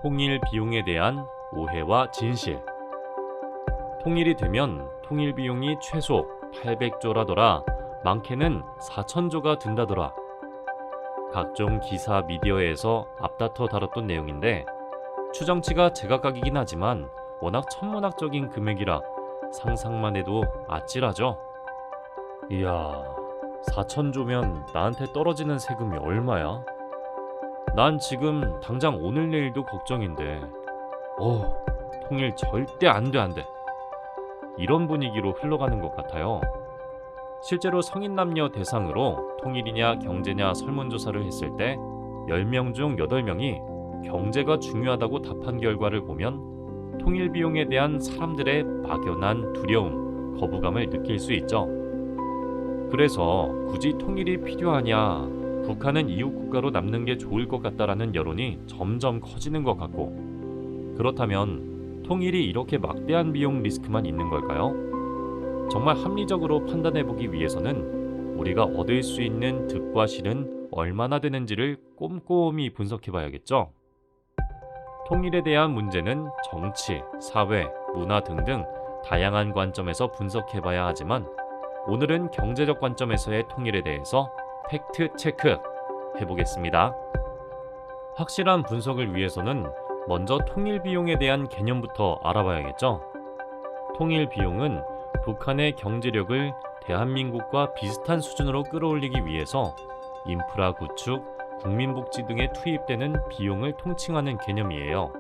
통일 비용에 대한 오해와 진실. 통일이 되면 통일 비용이 최소 800조라더라. 많게는 4,000조가 든다더라. 각종 기사 미디어에서 앞다퉈 다뤘던 내용인데 추정치가 제각각이긴 하지만 워낙 천문학적인 금액이라 상상만 해도 아찔하죠. 이야, 4,000조면 나한테 떨어지는 세금이 얼마야? 난 지금 당장 오늘 내일도 걱정인데 통일 절대 안 돼. 이런 분위기로 흘러가는 것 같아요. 실제로 성인 남녀 대상으로 통일이냐 경제냐 설문조사를 했을 때 10명 중 8명이 경제가 중요하다고 답한 결과를 보면 통일 비용에 대한 사람들의 막연한 두려움, 거부감을 느낄 수 있죠. 그래서 굳이 통일이 필요하냐, 북한은 이웃 국가로 남는 게 좋을 것 같다라는 여론이 점점 커지는 것 같고, 그렇다면 통일이 이렇게 막대한 비용 리스크만 있는 걸까요? 정말 합리적으로 판단해보기 위해서는 우리가 얻을 수 있는 득과 실은 얼마나 되는지를 꼼꼼히 분석해봐야겠죠. 통일에 대한 문제는 정치, 사회, 문화 등등 다양한 관점에서 분석해봐야 하지만 오늘은 경제적 관점에서의 통일에 대해서 팩트 체크 해보겠습니다. 확실한 분석을 위해서는 먼저 통일 비용에 대한 개념부터 알아봐야겠죠. 통일 비용은 북한의 경제력을 대한민국과 비슷한 수준으로 끌어올리기 위해서 인프라 구축, 국민복지 등에 투입되는 비용을 통칭하는 개념이에요.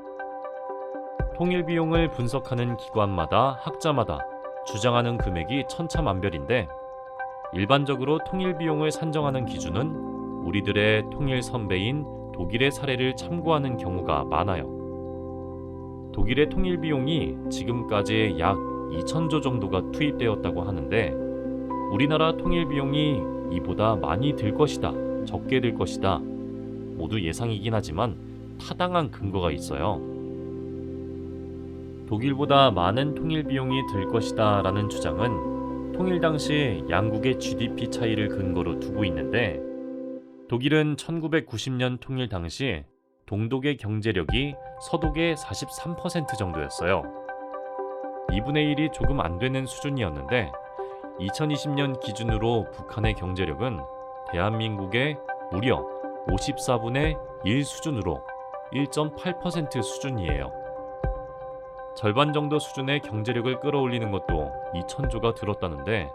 통일 비용을 분석하는 기관마다 학자마다 주장하는 금액이 천차만별인데 일반적으로 통일 비용을 산정하는 기준은 우리들의 통일 선배인 독일의 사례를 참고하는 경우가 많아요. 독일의 통일 비용이 지금까지 약 2,000조 정도가 투입되었다고 하는데 우리나라 통일 비용이 이보다 많이 들 것이다, 적게 들 것이다 모두 예상이긴 하지만 타당한 근거가 있어요. 독일보다 많은 통일 비용이 들 것이다 라는 주장은 통일 당시 양국의 GDP 차이를 근거로 두고 있는데 독일은 1990년 통일 당시 동독의 경제력이 서독의 43% 정도였어요. 2분의 1이 조금 안 되는 수준이었는데 2020년 기준으로 북한의 경제력은 대한민국의 무려 54분의 1 수준으로 1.8% 수준이에요. 절반 정도 수준의 경제력을 끌어올리는 것도 2,000조가 들었다는데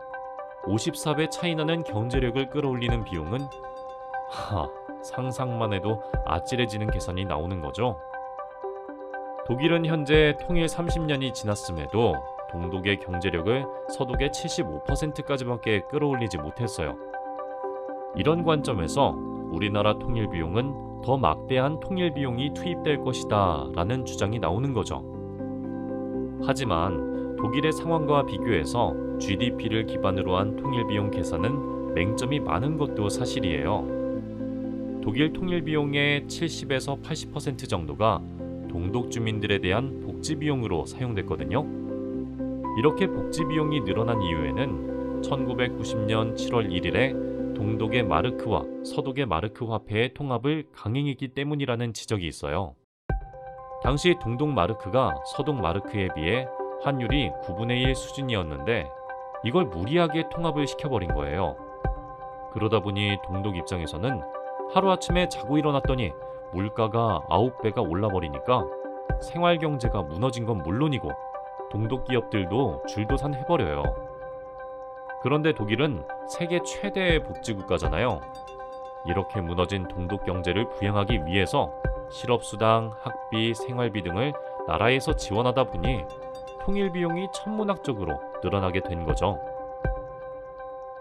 54배 차이 나는 경제력을 끌어올리는 비용은 상상만 해도 아찔해지는 계산이 나오는 거죠. 독일은 현재 통일 30년이 지났음에도 동독의 경제력을 서독의 75%까지밖에 끌어올리지 못했어요. 이런 관점에서 우리나라 통일 비용은 더 막대한 통일 비용이 투입될 것이다 라는 주장이 나오는 거죠. 하지만 독일의 상황과 비교해서 GDP를 기반으로 한 통일 비용 계산은 맹점이 많은 것도 사실이에요. 독일 통일 비용의 70에서 80% 정도가 동독 주민들에 대한 복지 비용으로 사용됐거든요. 이렇게 복지 비용이 늘어난 이유에는 1990년 7월 1일에 동독의 마르크와 서독의 마르크 화폐의 통합을 강행했기 때문이라는 지적이 있어요. 당시 동독 마르크가 서독 마르크에 비해 환율이 9분의 1 수준이었는데 이걸 무리하게 통합을 시켜버린 거예요. 그러다 보니 동독 입장에서는 하루아침에 자고 일어났더니 물가가 9배가 올라버리니까 생활경제가 무너진 건 물론이고 동독 기업들도 줄도산 해버려요. 그런데 독일은 세계 최대의 복지국가잖아요. 이렇게 무너진 동독 경제를 부양하기 위해서 실업수당, 학비, 생활비 등을 나라에서 지원하다 보니 통일 비용이 천문학적으로 늘어나게 된 거죠.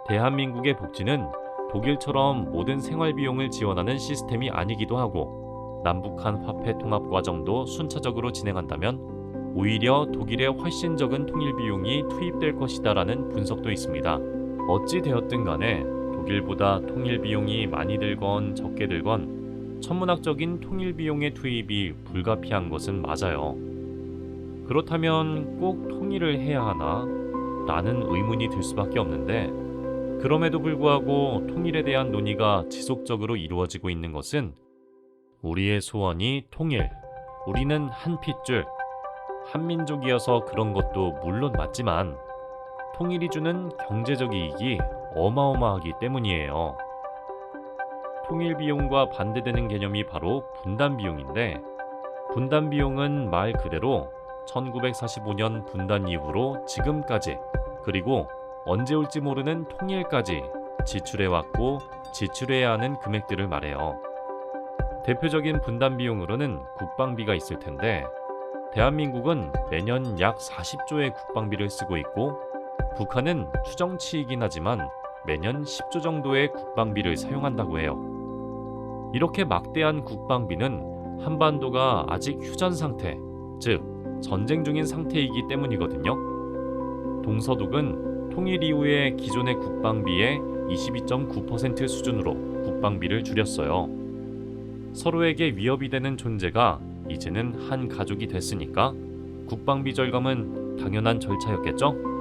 대한민국의 복지는 독일처럼 모든 생활비용을 지원하는 시스템이 아니기도 하고 남북한 화폐 통합 과정도 순차적으로 진행한다면 오히려 독일에 훨씬 적은 통일 비용이 투입될 것이다라는 분석도 있습니다. 어찌 되었든 간에 독일보다 통일 비용이 많이 들건 적게 들건 천문학적인 통일 비용의 투입이 불가피한 것은 맞아요. 그렇다면 꼭 통일을 해야 하나? 라는 의문이 들 수밖에 없는데 그럼에도 불구하고 통일에 대한 논의가 지속적으로 이루어지고 있는 것은 우리의 소원이 통일, 우리는 한 핏줄, 한민족이어서 그런 것도 물론 맞지만 통일이 주는 경제적 이익이 어마어마하기 때문이에요. 통일 비용과 반대되는 개념이 바로 분단 비용인데, 분단 비용은 말 그대로 1945년 분단 이후로 지금까지, 그리고 언제 올지 모르는 통일까지 지출해왔고 지출해야 하는 금액들을 말해요. 대표적인 분단 비용으로는 국방비가 있을 텐데, 대한민국은 매년 약 40조의 국방비를 쓰고 있고, 북한은 추정치이긴 하지만 매년 10조 정도의 국방비를 사용한다고 해요. 이렇게 막대한 국방비는 한반도가 아직 휴전 상태, 즉 전쟁 중인 상태이기 때문이거든요. 동서독은 통일 이후에 기존의 국방비의 22.9% 수준으로 국방비를 줄였어요. 서로에게 위협이 되는 존재가 이제는 한 가족이 됐으니까 국방비 절감은 당연한 절차였겠죠?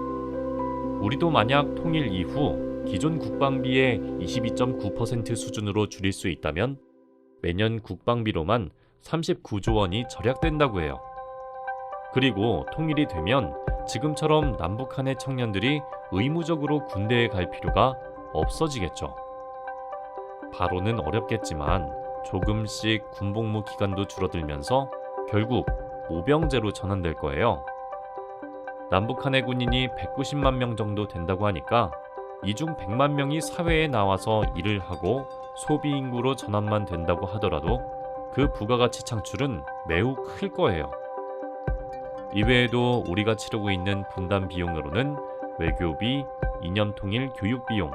우리도 만약 통일 이후 기존 국방비의 22.9% 수준으로 줄일 수 있다면 매년 국방비로만 39조 원이 절약된다고 해요. 그리고 통일이 되면 지금처럼 남북한의 청년들이 의무적으로 군대에 갈 필요가 없어지겠죠. 바로는 어렵겠지만 조금씩 군복무 기간도 줄어들면서 결국 모병제로 전환될 거예요. 남북한의 군인이 190만 명 정도 된다고 하니까 이 중 100만 명이 사회에 나와서 일을 하고 소비 인구로 전환만 된다고 하더라도 그 부가가치 창출은 매우 클 거예요. 이외에도 우리가 치르고 있는 분단 비용으로는 외교비, 이념통일 교육비용,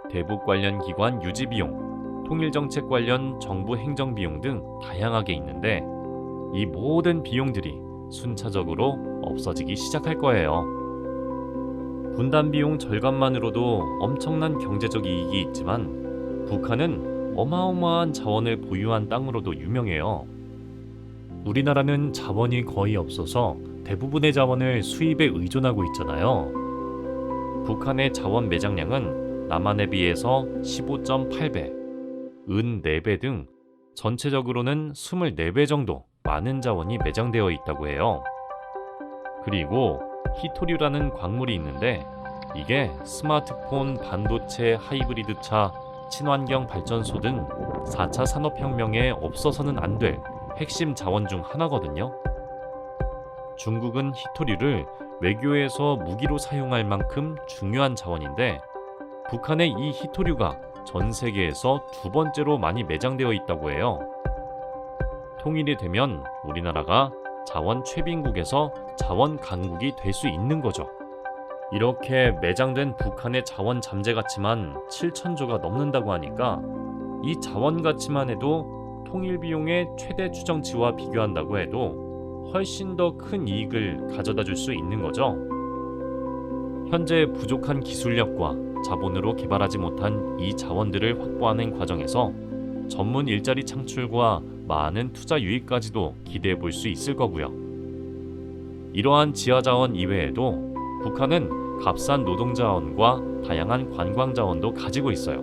대북 관련 기관 유지비용, 통일정책 관련 정부 행정비용 등 다양하게 있는데, 이 모든 비용들이 순차적으로 없어지기 시작할 거예요. 분단 비용 절감만으로도 엄청난 경제적 이익이 있지만 북한은 어마어마한 자원을 보유한 땅으로도 유명해요. 우리나라는 자원이 거의 없어서 대부분의 자원을 수입에 의존하고 있잖아요. 북한의 자원 매장량은 남한에 비해서 15.8배, 은 4배 등 전체적으로는 24배 정도 많은 자원이 매장되어 있다고 해요. 그리고 히토류라는 광물이 있는데, 이게 스마트폰, 반도체, 하이브리드차, 친환경 발전소 등 4차 산업혁명에 없어서는 안 될 핵심 자원 중 하나거든요. 중국은 히토류를 외교에서 무기로 사용할 만큼 중요한 자원인데, 북한의 이 히토류가 전 세계에서 두 번째로 많이 매장되어 있다고 해요. 통일이 되면 우리나라가 자원 최빈국에서 자원 강국이 될 수 있는 거죠. 이렇게 매장된 북한의 자원 잠재 가치만 7천조가 넘는다고 하니까 이 자원 가치만 해도 통일 비용의 최대 추정치와 비교한다고 해도 훨씬 더 큰 이익을 가져다 줄 수 있는 거죠. 현재 부족한 기술력과 자본으로 개발하지 못한 이 자원들을 확보하는 과정에서 전문 일자리 창출과 많은 투자 유입까지도 기대해 볼 수 있을 거고요. 이러한 지하자원 이외에도 북한은 값싼 노동자원과 다양한 관광자원도 가지고 있어요.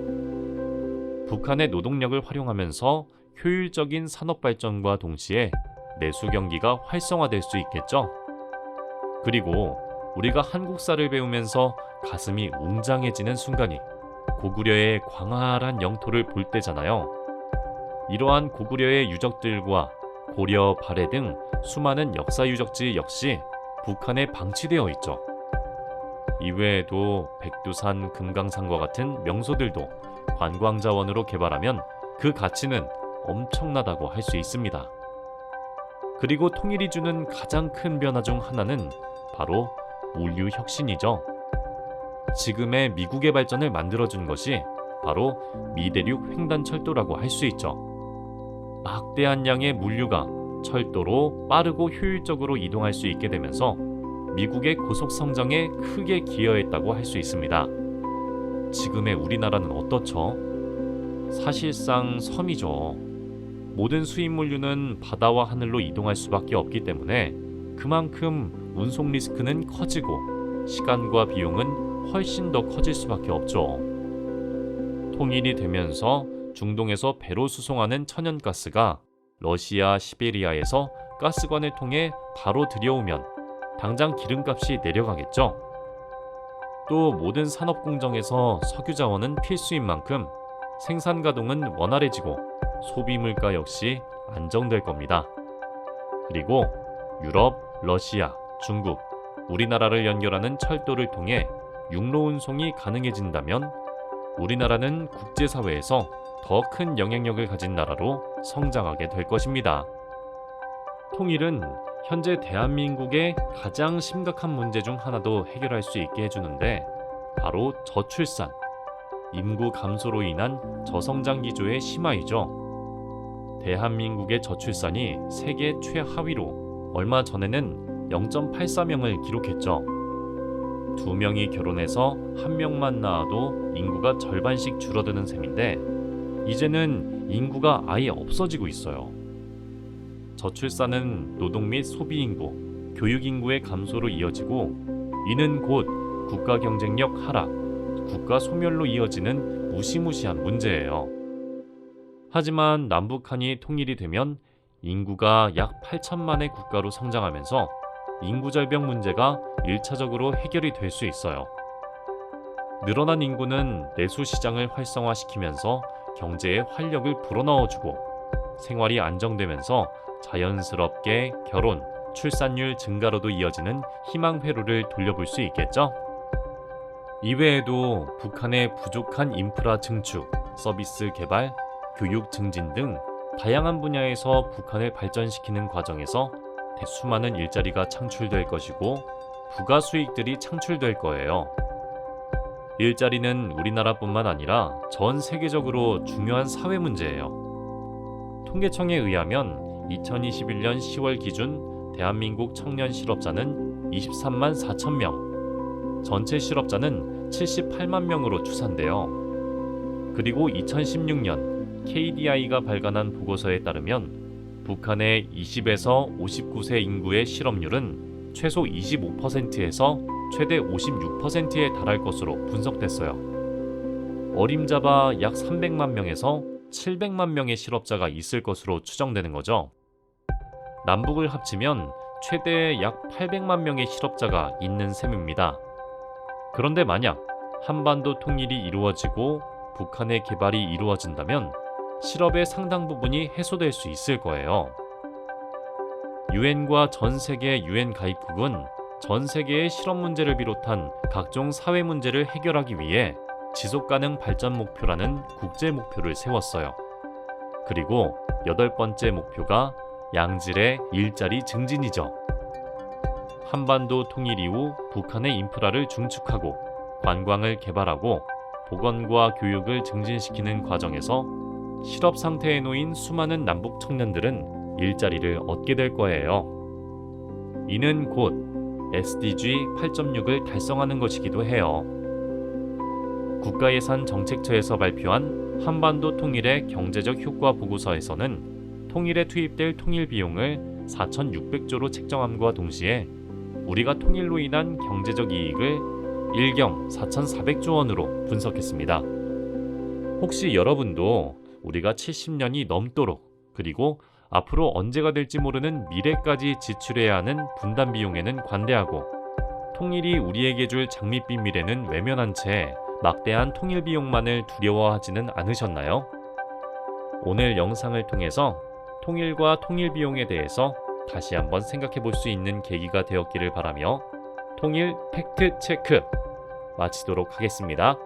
북한의 노동력을 활용하면서 효율적인 산업발전과 동시에 내수 경기가 활성화될 수 있겠죠. 그리고 우리가 한국사를 배우면서 가슴이 웅장해지는 순간이 고구려의 광활한 영토를 볼 때잖아요. 이러한 고구려의 유적들과 고려, 발해 등 수많은 역사 유적지 역시 북한에 방치되어 있죠. 이외에도 백두산, 금강산과 같은 명소들도 관광자원으로 개발하면 그 가치는 엄청나다고 할 수 있습니다. 그리고 통일이 주는 가장 큰 변화 중 하나는 바로 물류 혁신이죠. 지금의 미국의 발전을 만들어준 것이 바로 미대륙 횡단철도라고 할 수 있죠. 막대한 양의 물류가 철도로 빠르고 효율적으로 이동할 수 있게 되면서 미국의 고속성장에 크게 기여했다고 할 수 있습니다. 지금의 우리나라는 어떻죠? 사실상 섬이죠. 모든 수입 물류는 바다와 하늘로 이동할 수밖에 없기 때문에 그만큼 운송 리스크는 커지고 시간과 비용은 훨씬 더 커질 수밖에 없죠. 통일이 되면서 중동에서 배로 수송하는 천연가스가 러시아 시베리아에서 가스관을 통해 바로 들여오면 당장 기름값이 내려가겠죠. 또 모든 산업 공정에서 석유 자원은 필수인 만큼 생산 가동은 원활해지고 소비 물가 역시 안정될 겁니다. 그리고 유럽, 러시아, 중국, 우리나라를 연결하는 철도를 통해 육로 운송이 가능해진다면 우리나라는 국제사회에서 더 큰 영향력을 가진 나라로 성장하게 될 것입니다. 통일은 현재 대한민국의 가장 심각한 문제 중 하나도 해결할 수 있게 해주는데 바로 저출산, 인구 감소로 인한 저성장 기조의 심화이죠. 대한민국의 저출산이 세계 최하위로 얼마 전에는 0.84명을 기록했죠. 2명이 결혼해서 1명만 낳아도 인구가 절반씩 줄어드는 셈인데 이제는 인구가 아예 없어지고 있어요. 저출산은 노동 및 소비 인구, 교육 인구의 감소로 이어지고 이는 곧 국가 경쟁력 하락, 국가 소멸로 이어지는 무시무시한 문제예요. 하지만 남북한이 통일이 되면 인구가 약 8천만의 국가로 성장하면서 인구 절벽 문제가 1차적으로 해결이 될 수 있어요. 늘어난 인구는 내수 시장을 활성화시키면서 경제에 활력을 불어넣어주고 생활이 안정되면서 자연스럽게 결혼, 출산율 증가로도 이어지는 희망 회로를 돌려볼 수 있겠죠? 이외에도 북한의 부족한 인프라 증축, 서비스 개발, 교육 증진 등 다양한 분야에서 북한을 발전시키는 과정에서 수많은 일자리가 창출될 것이고 부가 수익들이 창출될 거예요. 일자리는 우리나라뿐만 아니라 전 세계적으로 중요한 사회 문제예요. 통계청에 의하면 2021년 10월 기준 대한민국 청년 실업자는 23만 4천 명, 전체 실업자는 78만 명으로 추산돼요. 그리고 2016년 KDI가 발간한 보고서에 따르면 북한의 20에서 59세 인구의 실업률은 최소 25%에서 최대 56%에 달할 것으로 분석됐어요. 어림잡아 약 300만 명에서 700만 명의 실업자가 있을 것으로 추정되는 거죠. 남북을 합치면 최대 약 800만 명의 실업자가 있는 셈입니다. 그런데 만약 한반도 통일이 이루어지고 북한의 개발이 이루어진다면 실업의 상당 부분이 해소될 수 있을 거예요. 유엔과 전 세계 유엔 가입국은 전 세계의 실업 문제를 비롯한 각종 사회 문제를 해결하기 위해 지속가능 발전 목표라는 국제 목표를 세웠어요. 그리고 8번째 목표가 양질의 일자리 증진이죠. 한반도 통일 이후 북한의 인프라를 중축하고 관광을 개발하고 보건과 교육을 증진시키는 과정에서 실업 상태에 놓인 수많은 남북 청년들은 일자리를 얻게 될 거예요. 이는 곧 SDG 8.6을 달성하는 것이기도 해요. 국가예산 정책처에서 발표한 한반도 통일의 경제적 효과 보고서에서는 통일에 투입될 통일 비용을 4,600조로 책정함과 동시에 우리가 통일로 인한 경제적 이익을 일경 4,400조 원으로 분석했습니다. 혹시 여러분도 우리가 70년이 넘도록 그리고 앞으로 언제가 될지 모르는 미래까지 지출해야 하는 분담 비용에는 관대하고 통일이 우리에게 줄 장밋빛 미래는 외면한 채 막대한 통일 비용만을 두려워하지는 않으셨나요? 오늘 영상을 통해서 통일과 통일 비용에 대해서 다시 한번 생각해 볼 수 있는 계기가 되었기를 바라며 통일 팩트 체크 마치도록 하겠습니다.